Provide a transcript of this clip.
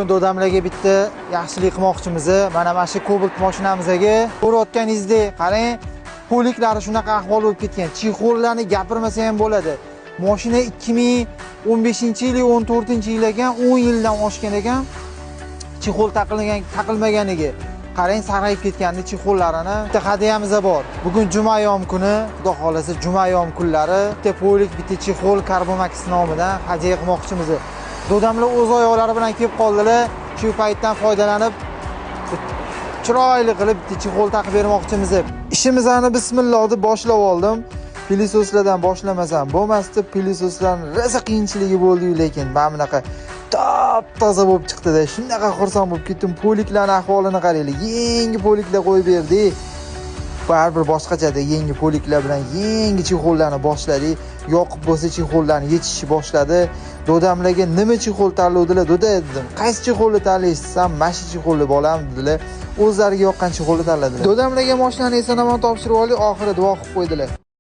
Bugun dodamlarga bitta yaxshilik qilmoqchimiz. Mana shu Cobalt mashinamizga ko'rayotganingizdek, qarang, poliklari shunaqa ahvol bo'lib ketgan. Chexollarni gapirmasa ham bo'ladi. Mashina 2015-yil, 14-yil ekan, 10 yildan oshgan ekan. Chexol taqilmaganiga. Qarang, sarg'ayib ketgandi chexollarini. Bitta hadiyamiz bor. Bugun jumayom kuni, xudo xolasa jumayom kunlari bitta polik, bitta chexol Carbomax nomidan hadiya qilmoqchimiz. Dodamlar o'z oyoqlari bilan kelib qoldilar. Shu paytdan foydalanib chiroyli qilib bitta chexol taqib bermoqchimiz. Ishimizni bismillah deb boshlab oldim. Pilisoslardan boshlamasam bo'lmasdi. Pilisoslarning rosa qiyinchiligi bo'ldi, lekin mana bunaqa top-toza bo'lib chiqdi-da. Shunaqa xursand bo'lib ketdim. Poliklarning ahvolini qaranglar. Yangi poliklar qo'yib berdik. Baribir boshqachada yangi poliklar bilan yangi chexollarni boshladik. Yoqib bo'lsa chexollarni yechishni boshladi. Dodamlarga nima chexol tanlovdilar? Doda dedim. Qaysi chexolni tanlaysizsan? Mana shu chexolni bo'lam dedilar. O'zlariga yoqqan chexolni tanladilar. Dodamlarga mashinani eson-omon topshirib oldik, oxiri duo qilib qo'ydilar.